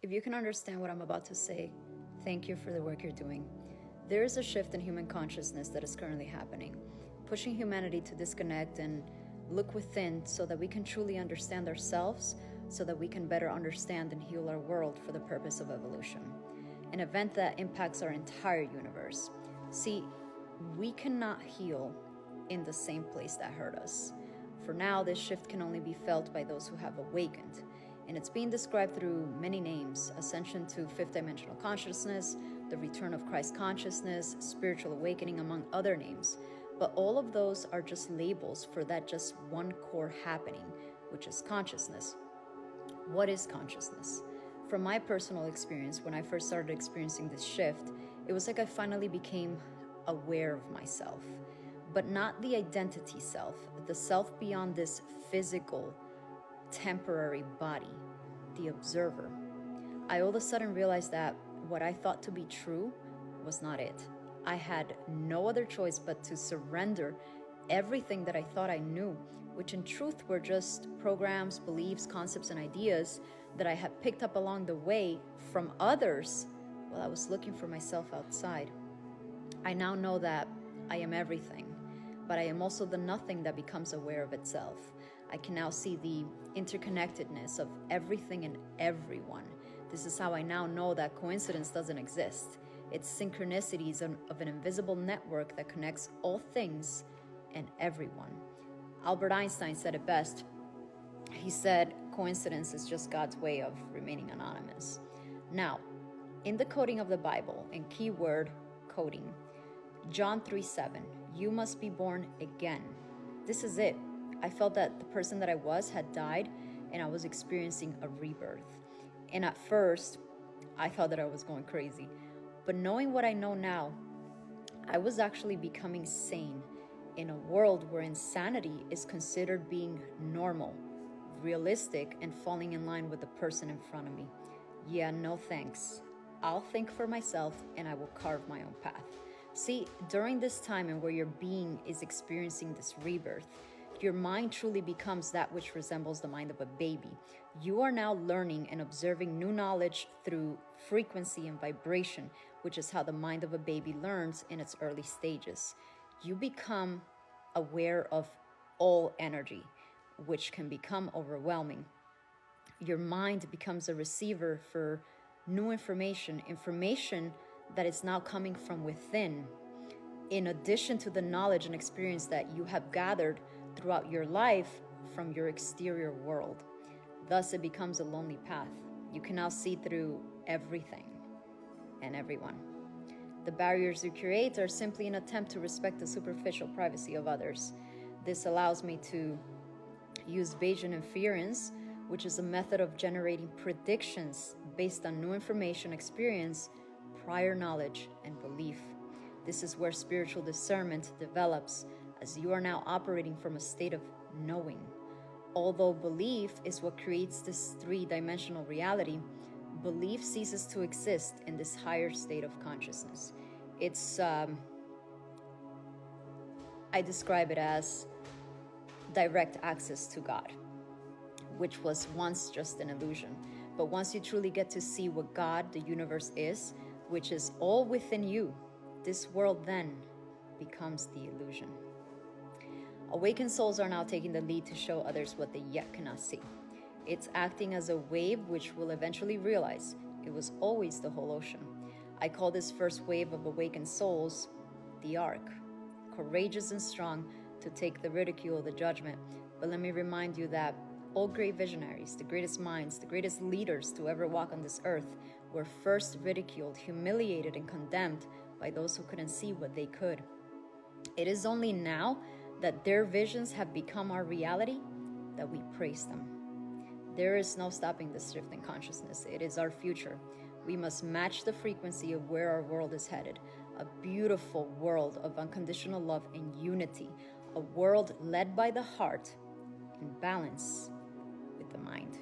If you can understand what I'm about to say, thank you for the work you're doing. There is a shift in human consciousness that is currently happening, pushing humanity to disconnect and look within so that we can truly understand ourselves, so that we can better understand and heal our world for the purpose of evolution. An event that impacts our entire universe. See, we cannot heal in the same place that hurt us. For now, this shift can only be felt by those who have awakened. And it's being described through many names: ascension to fifth dimensional consciousness, the return of Christ consciousness, spiritual awakening, among other names. But all of those are just labels for that just one core happening, which is consciousness. What is consciousness? From my personal experience, when I first started experiencing this shift, it was like I finally became aware of myself, but not the identity self, the self beyond this physical, temporary body, the observer. I all of a sudden realized that what I thought to be true was not it. I had no other choice but to surrender everything that I thought I knew, which in truth were just programs, beliefs, concepts, and ideas that I had picked up along the way from others while I was looking for myself outside. I now know that I am everything, but I am also the nothing that becomes aware of itself. I can now see the interconnectedness of everything and everyone. This is how I now know that coincidence doesn't exist. It's synchronicities of an invisible network that connects all things and everyone. Albert Einstein said it best. He said, coincidence is just God's way of remaining anonymous. Now, in the coding of the Bible, in keyword coding, John 3:7, you must be born again. This is it. I felt that the person that I was had died and I was experiencing a rebirth. And at first, I thought that I was going crazy. But knowing what I know now, I was actually becoming sane in a world where insanity is considered being normal, realistic, and falling in line with the person in front of me. Yeah, no thanks. I'll think for myself and I will carve my own path. See, during this time and where your being is experiencing this rebirth, your mind truly becomes that which resembles the mind of a baby. You are now learning and observing new knowledge through frequency and vibration, which is how the mind of a baby learns in its early stages. You become aware of all energy, which can become overwhelming. Your mind becomes a receiver for new information that is now coming from within, in addition to the knowledge and experience that you have gathered throughout your life from your exterior world. Thus, it becomes a lonely path. You can now see through everything and everyone. The barriers you create are simply an attempt to respect the superficial privacy of others. This allows me to use Bayesian inference, which is a method of generating predictions based on new information, experience, prior knowledge, and belief. This is where spiritual discernment develops, as you are now operating from a state of knowing. Although belief is what creates this three-dimensional reality, belief ceases to exist in this higher state of consciousness. I describe it as direct access to God, which was once just an illusion. But once you truly get to see what God, the universe, is, which is all within you, this world then becomes the illusion. Awakened souls are now taking the lead to show others what they yet cannot see. It's acting as a wave which will eventually realize it was always the whole ocean. I call this first wave of awakened souls the Ark, courageous and strong to take the ridicule, the judgment. But let me remind you that all great visionaries, the greatest minds, the greatest leaders to ever walk on this earth were first ridiculed, humiliated, and condemned by those who couldn't see what they could. It is only now that their visions have become our reality that we praise them. There is no stopping this shift in consciousness. It is our future. We must match the frequency of where our world is headed. A beautiful world of unconditional love and unity. A world led by the heart in balance with the mind.